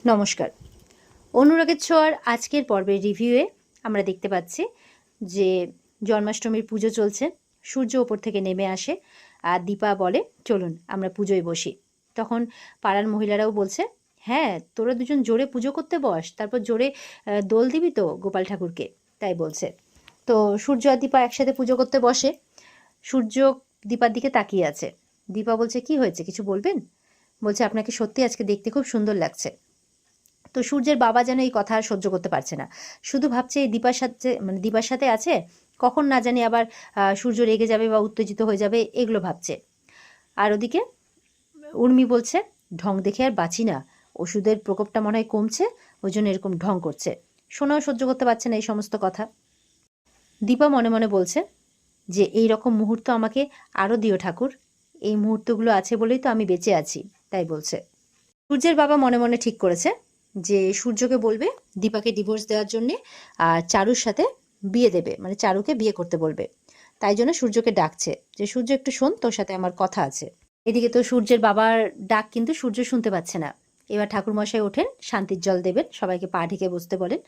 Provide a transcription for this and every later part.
নমস্কার। অনুরাগের ছোঁয়ার আজকের পর্বের রিভিউয়ে আমরা দেখতে পাচ্ছি যে জন্মাষ্টমীর পুজো চলছে। সূর্য ওপর থেকে নেমে আসে আর দীপা বলে, চলুন আমরা পুজোয় বসি। তখন পাড়ার মহিলারাও বলছে, হ্যাঁ তোরা দুজন জোরে পুজো করতে বস, তারপর জোরে দোল দিবি তো গোপাল ঠাকুরকে, তাই বলছে। তো সূর্য আর দীপা একসাথে পুজো করতে বসে। সূর্য দীপার দিকে তাকিয়ে আছে। দীপা বলছে, কি হয়েছে, কিছু বলবেন? বলছে, আপনাকে সত্যি আজকে দেখতে খুব সুন্দর লাগছে। তো সূর্যের বাবা যেন এই কথা আর সহ্য করতে পারছে না, শুধু ভাবছে এই দীপার সাথে আছে, কখন না জানি আবার সূর্য রেগে যাবে বা উত্তেজিত হয়ে যাবে, এগুলো ভাবছে। আর ওদিকে উর্মি বলছে, ঢং দেখে আর বাঁচি না, ওষুধের প্রকোপটা মনে হয় কমছে, ওই জন্য এরকম ঢং করছে। সোনাও সহ্য করতে পারছে না এই সমস্ত কথা। দীপা মনে মনে বলছে যে এই রকম মুহূর্ত আমাকে আরও দিও ঠাকুর, এই মুহূর্তগুলো আছে বলেই তো আমি বেঁচে আছি, তাই বলছে। সূর্যের বাবা মনে মনে ঠিক করেছে যে সূর্যকে বলবে দীপাকে ডিভোর্স দেওয়ার জন্যে আর চারুর সাথে বিয়ে দেবে, মানে চারুকে বিয়ে করতে বলবে। তাই জন্য সূর্যকে ডাকছে যে সূর্য একটু শোন, তোর সাথে আমার কথা আছে। এদিকে তো সূর্যের বাবার ডাক কিন্তু সূর্য শুনতে পাচ্ছে না। এবার ঠাকুরমশাই ওঠেন, শান্তির জল দেবেন, সবাইকে পা ঢেকে বসতে বলেন।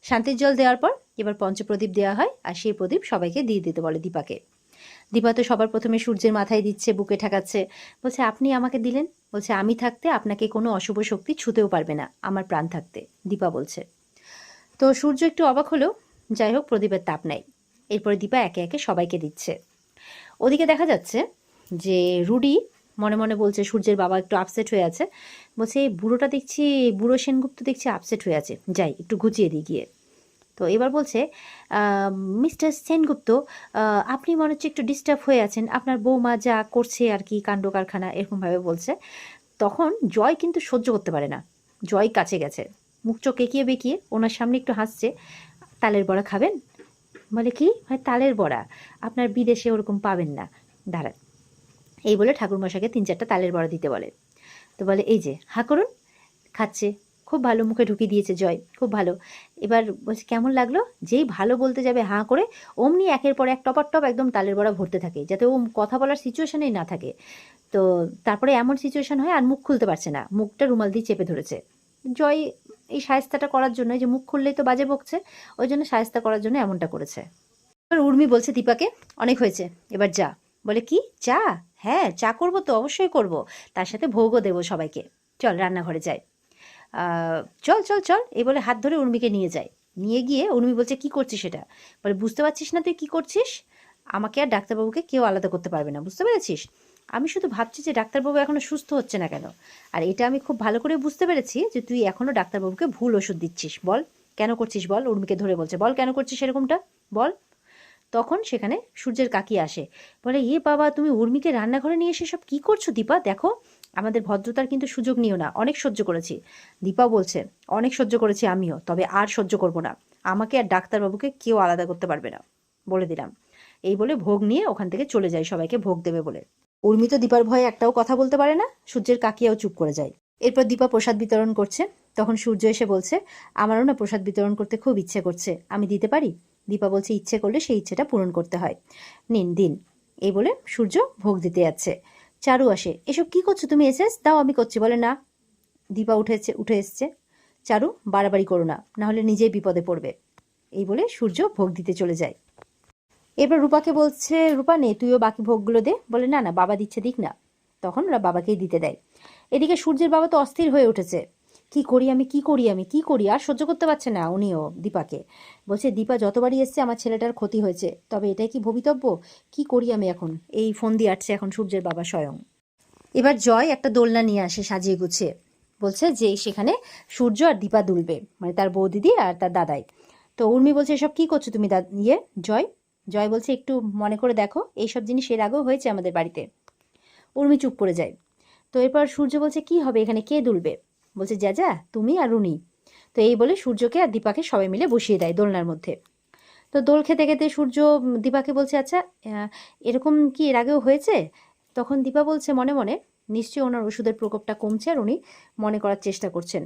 শান্তির জল দেওয়ার পর এবার পঞ্চপ্রদীপ দেওয়া হয়, আর সেই প্রদীপ সবাইকে দিয়ে দিতে বলে দীপাকে। দীপা তো সবার প্রথমে সূর্যের মাথায় দিচ্ছে, বুকে ঠেকাচ্ছে, বলছে আপনি আমাকে দিলেন, বলছে আমি থাকতে আপনাকে কোনো অশুভ শক্তি ছুঁতেও পারবে না আমার প্রাণ থাকতে, দীপা বলছে। তো সূর্য একটু অবাক হলেও যাই হোক প্রদীপের তাপ নাই। এরপরে দীপা একে একে সবাইকে দিচ্ছে। ওদিকে দেখা যাচ্ছে যে রুডি মনে মনে বলছে, সূর্যের বাবা একটু আপসেট হয়ে আছে, বলছে এই বুড়োটা দেখছি, বুড়ো সেনগুপ্ত দেখছি আপসেট হয়ে আছে, যাই একটু ঘুচিয়ে দিই গিয়ে। তো এবার বলছে, মিস্টার সেনগুপ্ত, আপনি মনে হচ্ছে একটু ডিস্টার্ব হয়ে আছেন, আপনার বৌমা যা করছে আর কি কাণ্ড কারখানা, এরকমভাবে বলছে। তখন জয় কিন্তু সহ্য করতে পারে না, জয় কাছে গেছে, মুখ চোখ এঁকিয়ে বেঁকিয়ে ওনার সামনে একটু হাসছে। তালের বড়া খাবেন? বলে, কি হয় তালের বড়া? আপনার বিদেশে ওরকম পাবেন না, দাঁড়ান। এই বলে ঠাকুরমশাইকে 3-4টা তালের বড়া দিতে বলে। তো বলে, এই যে হা করুন। খাচ্ছে, খুব ভালো, মুখে ঢুকিয়ে দিয়েছে জয়, খুব ভালো। এবার বলছে, কেমন লাগলো? যেই ভালো বলতে যাবে হাঁ করে, অমনি একের পর এক টপার টপ একদম তালের বড়া ভরতে থাকে, যাতে ও কথা বলার সিচুয়েশনেই না থাকে। তো তারপরে এমন সিচুয়েশন হয় আর মুখ খুলতে পারছে না, মুখটা রুমাল দিয়ে চেপে ধরেছে। জয় এই শায়েস্তাটা করার জন্য, যে মুখ খুললেই তো বাজে বকছে, ওই জন্য শায়েস্তা করার জন্য এমনটা করেছে। এবার উর্মি বলছে দীপাকে, অনেক হয়েছে, এবার যা। বলে, কি চা? হ্যাঁ চা করবো তো, অবশ্যই করব, তার সাথে ভোগও দেবো সবাইকে, চল রান্নাঘরে যাই। চল চল চল, এই বলে হাত ধরে উর্মিকে নিয়ে যায়। নিয়ে গিয়ে উর্মি বলছে, কি করছিস সেটা? বলে, বুঝতে পারছিস না তুই কি করছিস? আমাকে আর ডাক্তারবাবুকে কেউ আলাদা করতে পারবে না, বুঝতে পেরেছিস? আমি শুধু ভাবছি যে ডাক্তারবাবু এখনো সুস্থ হচ্ছে না কেন। আর এটা আমি খুব ভালো করে বুঝতে পেরেছি যে তুই এখনো ডাক্তারবাবুকে ভুল ওষুধ দিচ্ছিস। বল কেন করছিস, বল। উর্মিকে ধরে বলছে, বল কেন করছিস এরকমটা, বল। তখন সেখানে সূর্যের কাকি আসে, বলে, এ বাবা তুমি উর্মিকে রান্নাঘরে নিয়ে এসে সব কি করছো দীপা? দেখো আমাদের ভদ্রতার কিন্তু সুযোগ নিও না, অনেক সহ্য করেছি। দীপা বলছে, অনেক সহ্য করেছি আমিও, তবে আর সহ্য করব না, আমাকে আর ডাক্তারবাবুকে কেউ আলাদা করতে পারবে না, বলে দিলাম। এই বলে ভোগ নিয়ে ওখান থেকে চলে যায় সবাইকে ভোগ দেবে বলে। উর্মি তো দীপার ভয়ে একটাও কথা বলতে পারে না, সূর্যের কাকিয়াও চুপ করে যায়। এরপর দীপা প্রসাদ বিতরণ করছে, তখন সূর্য এসে বলছে, আমারও না প্রসাদ বিতরণ করতে খুব ইচ্ছে করছে, আমি দিতে পারি? দীপা বলছে, ইচ্ছে করলে সেই ইচ্ছেটা পূরণ করতে হয়, নিন দিন। এই বলে সূর্য ভোগ দিতে যাচ্ছে। চারু আসে, এসব কি করছো তুমি? এসেস দাও, আমি করছি। বলে, না। দীপা উঠে এসছে। চারু, বাড়াবাড়ি করো না, নাহলে নিজেই বিপদে পড়বে। এই বলে সূর্য ভোগ দিতে চলে যায়। এবার রূপাকে বলছে, রূপা নে তুইও বাকি ভোগগুলো দে। বলে, না না বাবা দিচ্ছে, দিক না। তখন ওরা বাবাকেই দিতে দেয়। এদিকে সূর্যের বাবা তো অস্থির হয়ে উঠেছে, কি করি আমি, কি করি আমি, কি করি, আর সহ্য করতে পারছে না উনিও দীপাকে। বলছে, দীপা যতবারই এসছে আমার ছেলেটার ক্ষতি হয়েছে, তবে এটাই কি ভবিতব্য? কি করি আমি এখন? এই ফোন দিয়ে আসছে এখন সূর্যের বাবা স্বয়ং। এবার জয় একটা দোলনা নিয়ে আসে সাজিয়ে গুছিয়ে, বলছে যে সেখানে সূর্য আর দীপা দুলবে, মানে তার বৌদিদি আর তার দাদাই। তো উর্মি বলছে, এসব কি করছো তুমি জয়? জয় বলছে, একটু মনে করে দেখো, এইসব জিনিস এর আগেও হয়েছে আমাদের বাড়িতে। উর্মি চুপ করে যায়। তো এরপর সূর্য বলছে, কি হবে এখানে, কে দুলবে? বলছে, যা যা, তুমি আর উনি। তো এই বলে সূর্যকে আর দীপাকে সবাই মিলে বসিয়ে দেয় দোলনার মধ্যে। তো দোল খেতে খেতে সূর্য দীপাকে বলছে, আচ্ছা এরকম কি এর আগেও হয়েছে? তখন দীপা বলছে মনে মনে, নিশ্চয়ই ওনার ওষুধের প্রকোপটা কমছে আর উনি মনে করার চেষ্টা করছেন।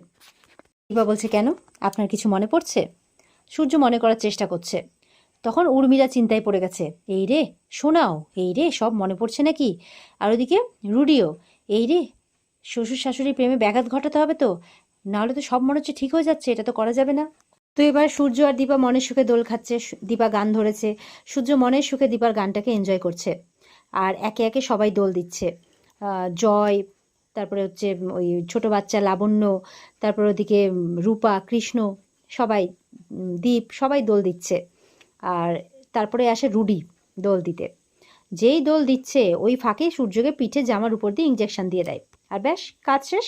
দীপা বলছে, কেন, আপনার কিছু মনে পড়ছে? সূর্য মনে করার চেষ্টা করছে। তখন উর্মিলা চিন্তায় পড়ে গেছে, এই রে শোনাও, এই রে সব মনে পড়ছে নাকি? আর ওদিকে রুডিও, এই রে শ্বশুর শাশুড়ির প্রেমে ব্যাঘাত ঘটাতে হবে তো, নাহলে তো সব মনে হচ্ছে ঠিক হয়ে যাচ্ছে, এটা তো করা যাবে না। তো এবার সূর্য আর দীপা মনের সুখে দোল খাচ্ছে, দীপা গান ধরেছে, সূর্য মনের সুখে দীপার গানটাকে এনজয় করছে, আর একে একে সবাই দোল দিচ্ছে। জয়, তারপরে হচ্ছে ওই ছোট বাচ্চা লাবণ্য, তারপর ওদিকে রূপা, কৃষ্ণ, সবাই, দীপ, সবাই দোল দিচ্ছে। আর তারপরে আসে রুডি দোল দিতে। যেই দোল দিচ্ছে ওই ফাঁকে সূর্যকে পিঠে জামার উপর দিয়ে ইঞ্জেকশন দিয়ে দেয়, আর ব্যাস কাজ শেষ।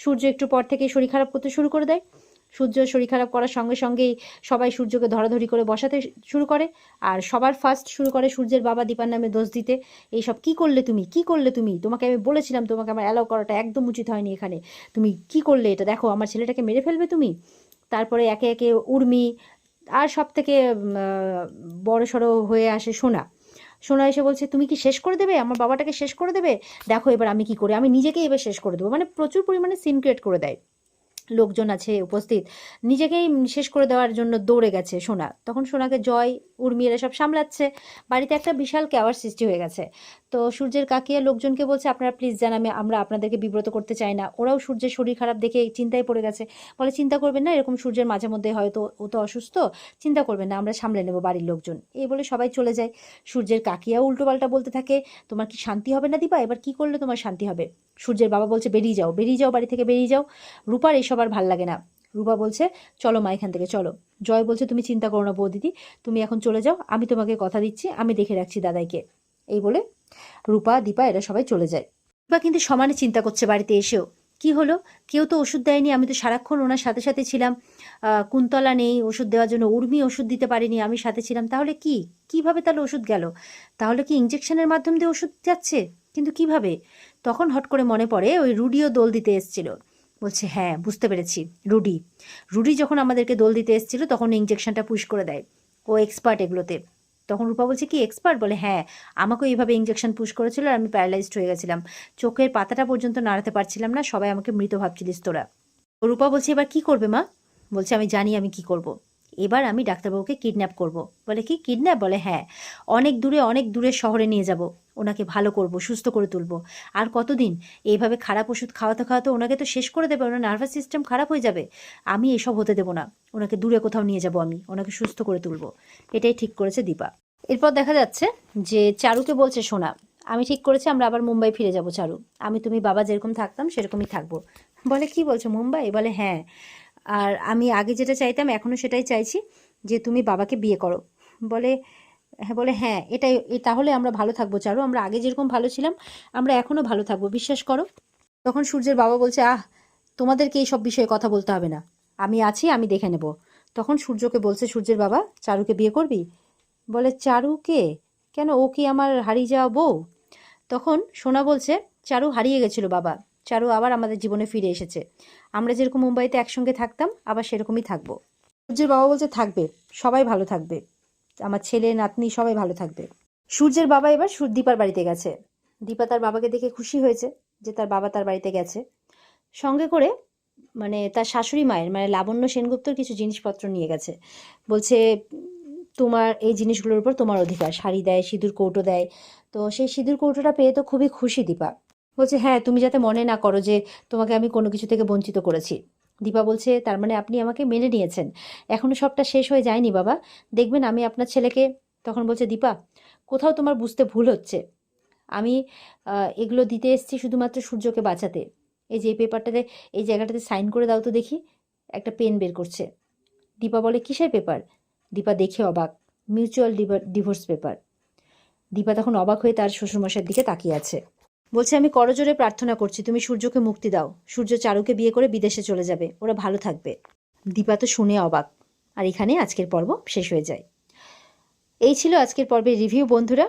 সূর্য একটু পর থেকে শরীর খারাপ করতে শুরু করে দেয়। সূর্য শরীর খারাপ করার সঙ্গে সঙ্গেই সবাই সূর্যকে ধরাধরি করে বসাতে শুরু করে, আর সবার ফার্স্ট শুরু করে সূর্যের বাবা দীপার নামে দোষ দিতে। এইসব কি করলে তুমি, কি করলে তুমি, তোমাকে আমি বলেছিলাম তোমাকে আমার অ্যালাউ করাটা একদম উচিত হয়নি এখানে, তুমি কি করলে এটা, দেখো আমার ছেলেটাকে মেরে ফেলবে তুমি। তারপরে একে একে উর্মি, আর সব থেকে বড় সড়ো হয়ে আসে সোনা। সোনা এসে বলছে তুমি কি শেষ করে দেবে, আমার বাবাটাকে শেষ করে দেবে, দেখো এবার আমি কি করি, আমি নিজেকেই এবার শেষ করে দেবো, মানে প্রচুর পরিমাণে সিন ক্রিয়েট করে দেয়। লোকজন আছে উপস্থিত, নিজেকেই শেষ করে দেওয়ার জন্য দৌড়ে গেছে সোনা। তখন সোনাকে জয়, উর্মি এরা সব সামলাচ্ছে। বাড়িতে একটা বিশাল ক্যাওয়ার সৃষ্টি হয়ে গেছে। তো সূর্যের কাকিয়া লোকজনকে বলছে আপনারা প্লিজ যান, আমরা আপনাদেরকে বিব্রত করতে চাই না। ওরাও সূর্যের শরীর খারাপ দেখে চিন্তায় পড়ে গেছে। বলে চিন্তা করবেন না, এরকম সূর্যের মাঝে মধ্যে হয়তো ও তো অসুস্থ, চিন্তা করবেন না, আমরা সামলে নেবো বাড়ির লোকজন, এই বলে সবাই চলে যায়। সূর্যের কাকিয়াও উল্টোপাল্টা বলতে থাকে, তোমার কি শান্তি হবে না দীপা, এবার কি করলে তোমার শান্তি হবে। সূর্যের বাবা বলছে বেরিয়ে যাও, বেরিয়ে যাও, বাড়ি থেকে বেরিয়ে যাও। রূপার এইসব আর ভাল লাগে না। রূপা বলছে চলো মা এখান থেকে চলো। জয় বলছে তুমি চিন্তা করো না বৌদিদি, তুমি এখন চলে যাও, আমি তোমাকে কথা দিচ্ছি, আমি দেখে রাখছি দাদাইকে। এই বলে রূপা, দীপা এরা সবাই চলে যায়। রূপা কিন্তু সমানে চিন্তা করছে বাড়িতে এসেও, কি হলো, কেউ তো ওষুধ দেয়নি, আমি তো সারাক্ষণ ওনার সাথে সাথে ছিলাম। কুন্তলা নেই ওষুধ দেওয়ার জন্য, উর্মি ওষুধ দিতে পারিনি, আমি সাথে ছিলাম, তাহলে কিভাবে তাহলে ওষুধ গেল, তাহলে কি ইঞ্জেকশনের মাধ্যম দিয়ে ওষুধ যাচ্ছে, কিন্তু কিভাবে। তখন হট করে মনে পড়ে ওই রুডিও দোল দিতে এসেছিল। বলছে হ্যাঁ বুঝতে পেরেছি, রুডি যখন আমাদেরকে দোল দিতে এসেছিল তখন ইঞ্জেকশনটা পুশ করে দেয়, ও এক্সপার্ট এগুলোতে। তখন রূপা বলছে কি এক্সপার্ট, বলে হ্যাঁ, আমাকেও এইভাবে ইঞ্জেকশন পুশ করেছিল আর আমি প্যারালাইজড হয়ে গেছিলাম, চোখের পাতাটা পর্যন্ত নাড়াতে পারছিলাম না, সবাই আমাকে মৃত ভাবছিলিস তোরা। রূপা বলছে এবার কি করবে মা। বলছে আমি জানি আমি কি করব, এবার আমি ডাক্তারবাবুকে কিডন্যাপ করব। বলে কি কিডন্যাপ, বলে হ্যাঁ, অনেক দূরের শহরে নিয়ে যাব, ওনাকে ভালো করব, সুস্থ করে তুলব। আর কতদিন এইভাবে খারাপ ওষুধ খাওয়াতে খাওয়াতে ওনাকে তো শেষ করে দেবে, ওনার নার্ভাস সিস্টেম খারাপ হয়ে যাবে, আমি এসব হতে দেবো না, ওনাকে দূরে কোথাও নিয়ে যাব, আমি ওনাকে সুস্থ করে তুলব। এটাই ঠিক করেছে দীপা। এরপর দেখা যাচ্ছে যে চারুকে বলছে সোনা, আমি ঠিক করেছি আমরা আবার মুম্বাই ফিরে যাব চারু, আমি তুমি বাবা যেরকম থাকতাম সেরকমই থাকবো। বলে কি বলছো মুম্বাই, বলে হ্যাঁ, আর আমি আগে যেটা চাইতাম এখনও সেটাই চাইছি, যে তুমি বাবাকে বিয়ে করো। বলে হ্যাঁ, বলে হ্যাঁ এটাই, তাহলে আমরা ভালো থাকবো চারু, আমরা আগে যেরকম ভালো ছিলাম আমরা এখনও ভালো থাকবো, বিশ্বাস করো। তখন সূর্যের বাবা বলছে তোমাদেরকে এই সব বিষয়ে কথা বলতে হবে না, আমি আছি, আমি দেখে নেব। তখন সূর্যকে বলছে সূর্যের বাবা, চারুকে বিয়ে করবি। বলে চারুকে, কেন, ও কি আমার হারিয়ে যাওয়া বউ। তখন সোনা বলছে চারু হারিয়ে গেছিল বাবা, চারু আবার আমাদের জীবনে ফিরে এসেছে, আমরা যেরকম মুম্বাইতে একসঙ্গে থাকতাম আবার সেরকমই থাকবো। সূর্যের বাবা বলছে থাকবে, সবাই ভালো থাকবে, আমার ছেলে নাতনি সবাই ভালো থাকবে। সূর্যের বাবা এবার দীপার বাড়িতে গেছে। দীপা তার বাবাকে দেখে খুশি হয়েছে যে তার বাবা তার বাড়িতে গেছে, সঙ্গে করে মানে তার শাশুড়ি মায়ের মানে লাবণ্য সেনগুপ্তর কিছু জিনিসপত্র নিয়ে গেছে। বলছে তোমার এই জিনিসগুলোর উপর তোমার অধিকার, শাড়ি দেয়, সিঁদুর কৌটো দেয়। তো সেই সিঁদুর কৌটোটা পেয়ে তো খুবই খুশি দীপা। বলছে হ্যাঁ, তুমি যাতে মনে না করো যে তোমাকে আমি কোনো কিছু থেকে বঞ্চিত করেছি। দীপা বলছে তার মানে আপনি আমাকে মেনে নিয়েছেন, এখনো সবটা শেষ হয়ে যায়নি বাবা, দেখবেন আমি আপনার ছেলেকে। তখন বলছে দীপা কোথাও তোমার বুঝতে ভুল হচ্ছে, আমি এগুলো দিতে এসেছি শুধুমাত্র সূর্যকে বাঁচাতে। এই যে এই পেপারটাতে, এই জায়গাটাতে সাইন করে দাও তো দেখি। একটা পেন বের করছে। দীপা বলে কিসের পেপার। দীপা দেখে অবাক, মিউচুয়াল ডিভোর্স পেপার। দীপা তখন অবাক হয়ে তার শ্বশুরমশাইয়ের দিকে তাকিয়ে আছে। বলছে আমি করজোরে প্রার্থনা করছি তুমি সূর্যকে মুক্তি দাও, সূর্য চারুকে বিয়ে করে বিদেশে চলে যাবে, ওরা ভালো থাকবে। দীপা তো শুনে অবাক। আর এখানে আজকের পর্ব শেষ হয়ে যায়। এই ছিল আজকের পর্বের রিভিউ বন্ধুরা।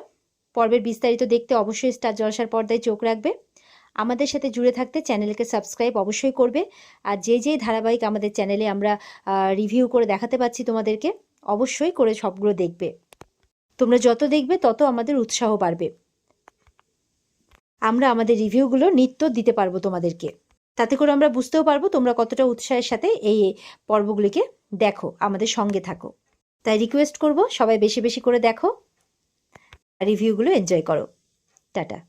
পর্বের বিস্তারিত দেখতে অবশ্যই স্টার জলসার পর্দায় চোখ রাখবে। আমাদের সাথে জুড়ে থাকতে চ্যানেলকে সাবস্ক্রাইব অবশ্যই করবে। আর যে ধারাবাহিক আমাদের চ্যানেলে আমরা রিভিউ করে দেখাতে পাচ্ছি তোমাদেরকে, অবশ্যই করে সবগুলো দেখবে। তোমরা যত দেখবে তত আমাদের উৎসাহ বাড়বে, আমরা আমাদের রিভিউগুলো নিত্য দিতে পারবো তোমাদেরকে। তাতে করে আমরা বুঝতেও পারবো তোমরা কতটা উৎসাহের সাথে এই পর্বগুলিকে দেখো, আমাদের সঙ্গে থাকো। তাই রিকোয়েস্ট করব সবাই বেশি বেশি করে দেখো, রিভিউগুলো এনজয় করো। টাটা।